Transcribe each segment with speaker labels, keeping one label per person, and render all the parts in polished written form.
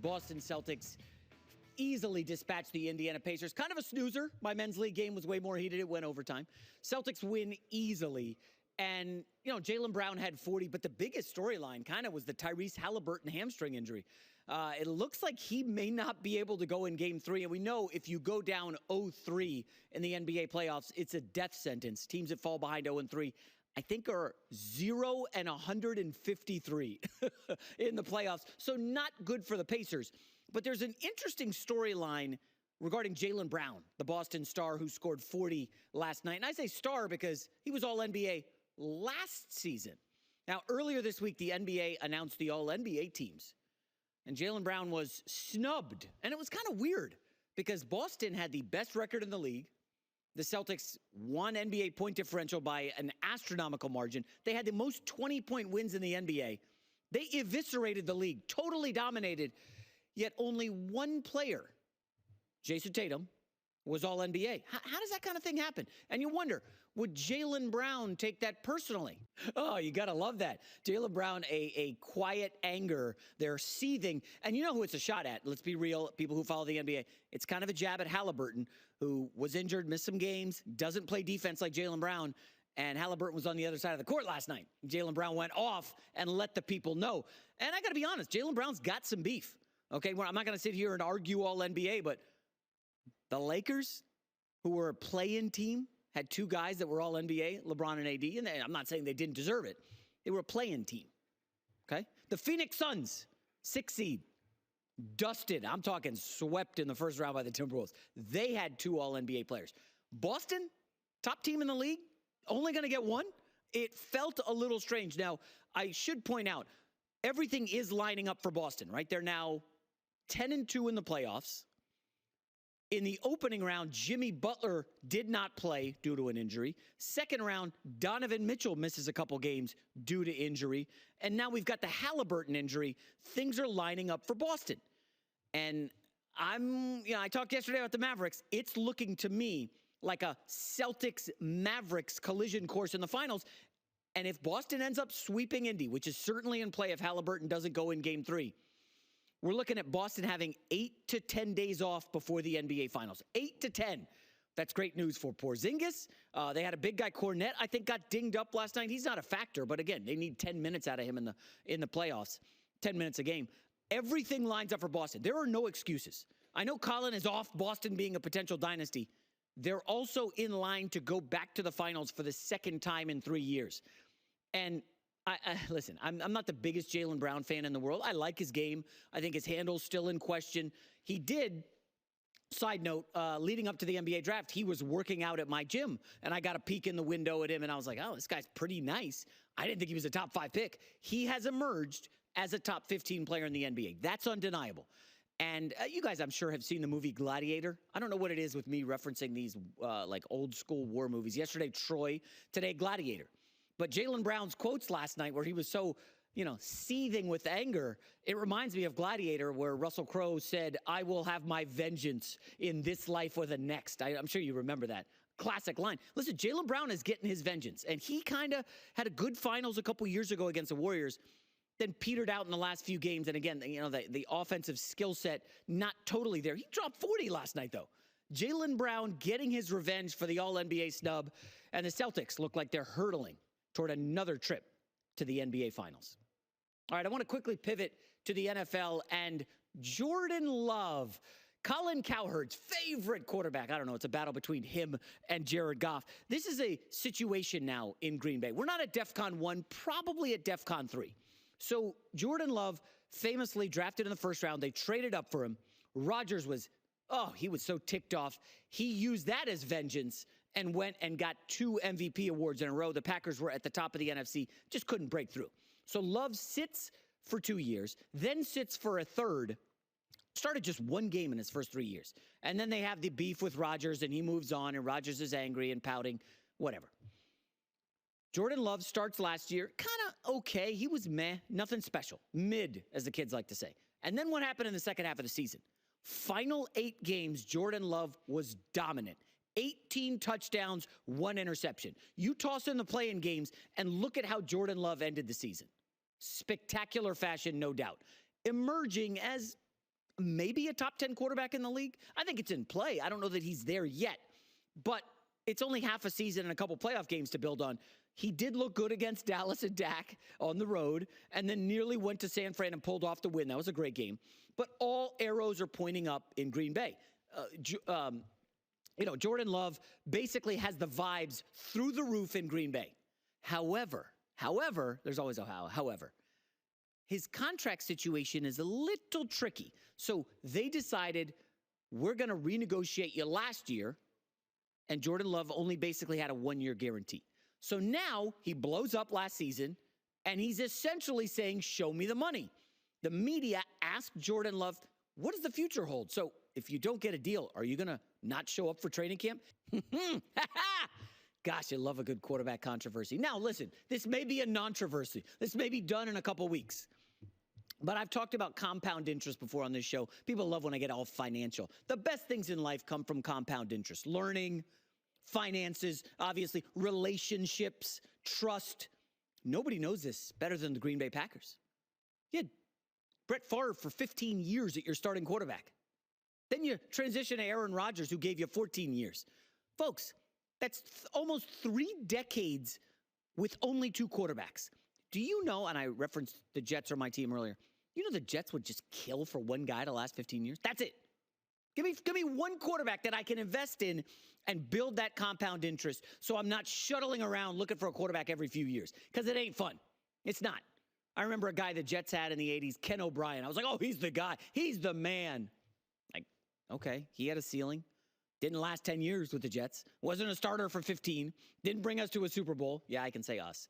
Speaker 1: Boston Celtics easily dispatched the Indiana Pacers. Kind of a snoozer. My men's league game was way more heated. It went overtime. Celtics win easily. And, you know, Jaylen Brown had 40, but the biggest storyline kind of was the Tyrese Halliburton hamstring injury. It looks like he may not be able to go in Game 3. And we know if you go down 0-3 in the NBA playoffs, it's a death sentence. Teams that fall behind 0-3, I think, are 0-153 in the playoffs. So not good for the Pacers. But there's an interesting storyline regarding Jaylen Brown, the Boston star who scored 40 last night. And I say star because he was All-NBA last season. Now, earlier this week, the NBA announced the All-NBA teams. And Jaylen Brown was snubbed. And it was kind of weird because Boston had the best record in the league. The Celtics won NBA point differential by an astronomical margin. They had the most 20-point wins in the NBA. They eviscerated the league, totally dominated. Yet only one player, Jason Tatum, was All-NBA. How does that kind of thing happen? And you wonder, would Jaylen Brown take that personally? Oh, you got to love that. Jaylen Brown, a quiet anger. They're seething. And you know who it's a shot at. Let's be real, people who follow the NBA. It's kind of a jab at Halliburton, who was injured, missed some games, doesn't play defense like Jaylen Brown. And Halliburton was on the other side of the court last night. Jaylen Brown went off and let the people know. And I got to be honest, Jaylen Brown's got some beef. Okay, well, I'm not going to sit here and argue all NBA, but the Lakers, who were a play-in team, had two guys that were all NBA, LeBron and AD, and I'm not saying they didn't deserve it. They were a play-in team, okay? The Phoenix Suns, 6th seed, dusted. I'm talking swept in the first round by the Timberwolves. They had two all-NBA players. Boston, top team in the league, only going to get one? It felt a little strange. Now, I should point out, everything is lining up for Boston, right? They're now 10-2 in the playoffs. In the opening round, Jimmy Butler did not play due to an injury. Second round, Donovan Mitchell misses a couple games due to injury. And now we've got the Halliburton injury. Things are lining up for Boston. And I talked yesterday about the Mavericks. It's looking to me like a Celtics-Mavericks collision course in the finals. And if Boston ends up sweeping Indy, which is certainly in play if Halliburton doesn't go in Game 3, we're looking at Boston having 8 to 10 days off before the NBA Finals. 8 to 10. That's great news for Porzingis. They had a big guy, Cornette, I think got dinged up last night. He's not a factor, but again, they need 10 minutes out of him in the playoffs. 10 minutes a game. Everything lines up for Boston. There are no excuses. I know Colin is off Boston being a potential dynasty. They're also in line to go back to the finals for the second time in 3 years. And listen, I'm not the biggest Jaylen Brown fan in the world. I like his game. I think his handle's still in question. He did, side note, leading up to the NBA draft, he was working out at my gym, and I got a peek in the window at him, and I was like, oh, this guy's pretty nice. I didn't think he was a top 5 pick. He has emerged as a top 15 player in the NBA. That's undeniable. And you guys, I'm sure, have seen the movie Gladiator. I don't know what it is with me referencing these like old school war movies. Yesterday, Troy. Today, Gladiator. But Jaylen Brown's quotes last night where he was so, seething with anger, it reminds me of Gladiator where Russell Crowe said, I will have my vengeance in this life or the next. I'm sure you remember that. Classic line. Listen, Jaylen Brown is getting his vengeance. And he kind of had a good finals a couple years ago against the Warriors, then petered out in the last few games. And again, the offensive skill set, not totally there. He dropped 40 last night, though. Jaylen Brown getting his revenge for the All-NBA snub. And the Celtics look like they're hurtling toward another trip to the NBA Finals. All right, I want to quickly pivot to the NFL and Jordan Love, Colin Cowherd's favorite quarterback. I don't know, it's a battle between him and Jared Goff. This is a situation now in Green Bay. We're not at DEFCON 1, probably at DEFCON 3. So Jordan Love, famously drafted in the first round, they traded up for him. Rodgers was, he was so ticked off. He used that as vengeance and went and got 2 MVP awards in a row. The Packers were at the top of the NFC, just couldn't break through. So Love sits for 2 years, then sits for a third, started just 1 game in his first 3 years. And then they have the beef with Rodgers, and he moves on, and Rodgers is angry and pouting, whatever. Jordan Love starts last year, kind of okay. He was meh, nothing special. Mid, as the kids like to say. And then what happened in the second half of the season? Final 8 games, Jordan Love was dominant. 18 touchdowns, 1 interception. You toss in the play-in games and look at how Jordan Love ended the season. Spectacular fashion, no doubt. Emerging as maybe a top 10 quarterback in the league. I think it's in play. I don't know that he's there yet, but it's only half a season and a couple playoff games to build on. He did look good against Dallas and Dak on the road, and then nearly went to San Fran and pulled off the win. That was a great game. But all arrows are pointing up in Green Bay. Jordan Love basically has the vibes through the roof in Green Bay. However, there's always a however. His contract situation is a little tricky. So they decided, we're going to renegotiate you last year, and Jordan Love only basically had a 1-year guarantee. So now he blows up last season, and he's essentially saying, show me the money. The media asked Jordan Love, what does the future hold? So if you don't get a deal, are you going to not show up for training camp? Gosh, I love a good quarterback controversy. Now, listen, this may be a non-controversy. This may be done in a couple weeks. But I've talked about compound interest before on this show. People love when I get all financial. The best things in life come from compound interest. Learning, finances, obviously, relationships, trust. Nobody knows this better than the Green Bay Packers. You had Brett Favre for 15 years at your starting quarterback. Then you transition to Aaron Rodgers, who gave you 14 years. Folks, that's almost 3 decades with only 2 quarterbacks. Do you know, and I referenced the Jets are my team earlier, you know the Jets would just kill for one guy to last 15 years? That's it. Give me one quarterback that I can invest in and build that compound interest so I'm not shuttling around looking for a quarterback every few years, because it ain't fun. It's not. I remember a guy the Jets had in the 80s, Ken O'Brien. I was like, oh, he's the guy. He's the man. Like, okay, he had a ceiling. Didn't last 10 years with the Jets. Wasn't a starter for 15. Didn't bring us to a Super Bowl. Yeah, I can say us.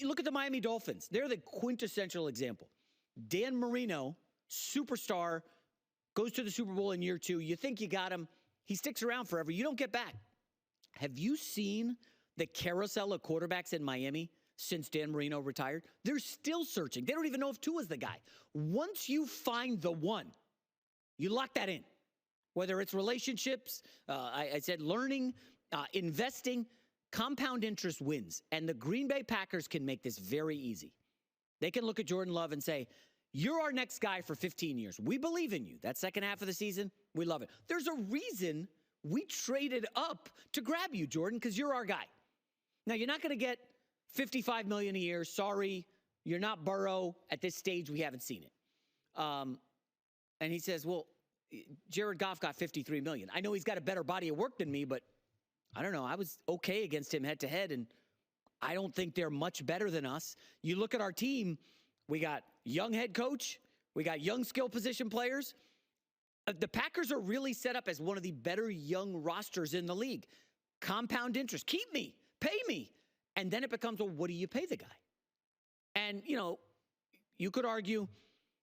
Speaker 1: Look at the Miami Dolphins. They're the quintessential example. Dan Marino, superstar, goes to the Super Bowl in year 2. You think you got him. He sticks around forever. You don't get back. Have you seen the carousel of quarterbacks in Miami since Dan Marino retired? They're still searching. They don't even know if Tua's the guy. Once you find the one, you lock that in. Whether it's relationships, I said learning, investing, compound interest wins. And the Green Bay Packers can make this very easy. They can look at Jordan Love and say, you're our next guy for 15 years. We believe in you. That second half of the season, we love it. There's a reason we traded up to grab you, Jordan, because you're our guy. Now, you're not going to get $55 million a year. Sorry, you're not Burrow. At this stage, we haven't seen it. And he says, well, Jared Goff got $53 million. I know he's got a better body of work than me, but I don't know. I was okay against him head to head, and I don't think they're much better than us. You look at our team, we got young head coach, we got young skill position players. The Packers are really set up as one of the better young rosters in the league. Compound interest. Keep me. Pay me. And then it becomes, well, what do you pay the guy? And, you could argue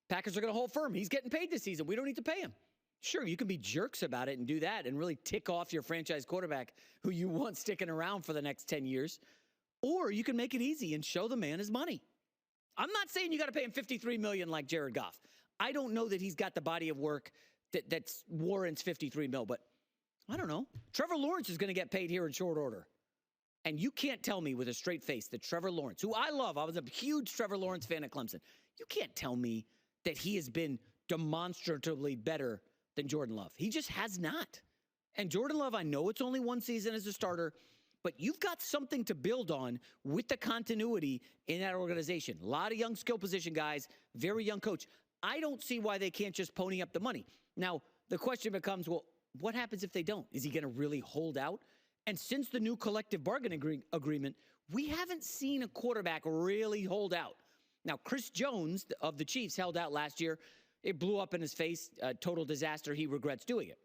Speaker 1: Packers are going to hold firm. He's getting paid this season. We don't need to pay him. Sure, you can be jerks about it and do that and really tick off your franchise quarterback who you want sticking around for the next 10 years. Or you can make it easy and show the man his money. I'm not saying you got to pay him $53 million like Jared Goff. I don't know that he's got the body of work that warrants $53 million, but I don't know. Trevor Lawrence is going to get paid here in short order. And you can't tell me with a straight face that Trevor Lawrence, who I love, I was a huge Trevor Lawrence fan at Clemson. You can't tell me that he has been demonstratively better than Jordan Love. He just has not. And Jordan Love, I know it's only one season as a starter, but you've got something to build on with the continuity in that organization. A lot of young skill position guys, very young coach. I don't see why they can't just pony up the money. Now, the question becomes, well, what happens if they don't? Is he going to really hold out? And since the new collective bargaining agreement, we haven't seen a quarterback really hold out. Now, Chris Jones of the Chiefs held out last year. It blew up in his face, a total disaster. He regrets doing it.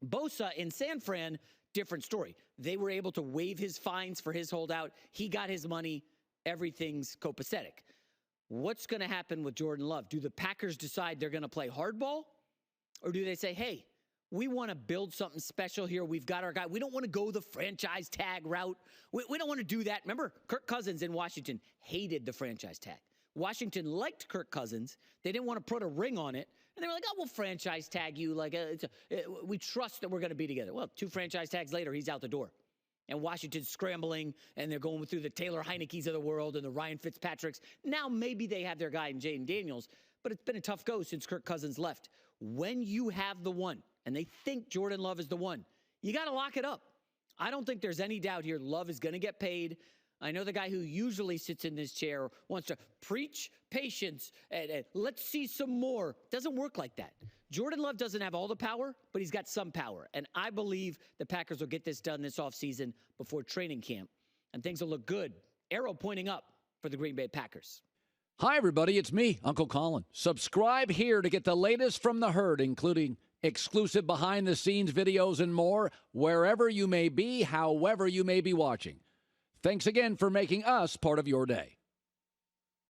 Speaker 1: Bosa in San Fran, different story. They were able to waive his fines for his holdout. He got his money. Everything's copacetic. What's going to happen with Jordan Love? Do the Packers decide they're going to play hardball? Or do they say, hey, we want to build something special here. We've got our guy. We don't want to go the franchise tag route. We don't want to do that. Remember, Kirk Cousins in Washington hated the franchise tag. Washington liked Kirk Cousins. They didn't want to put a ring on it. And they were like, oh, we'll franchise tag you. We trust that we're going to be together. Well, 2 franchise tags later, he's out the door. And Washington's scrambling, and they're going through the Taylor Heineke's of the world and the Ryan Fitzpatricks. Now maybe they have their guy in Jayden Daniels, but it's been a tough go since Kirk Cousins left. when you have the one, and they think Jordan Love is the one, you got to lock it up. I don't think there's any doubt here Love is going to get paid. I know the guy who usually sits in this chair wants to preach patience and let's see some more. Doesn't work like that. Jordan Love doesn't have all the power, but he's got some power. And I believe the Packers will get this done this offseason before training camp. And things will look good. Arrow pointing up for the Green Bay Packers.
Speaker 2: Hi, everybody. It's me, Uncle Colin. Subscribe here to get the latest from the herd, including exclusive behind-the-scenes videos and more, wherever you may be, however you may be watching. Thanks again for making us part of your day.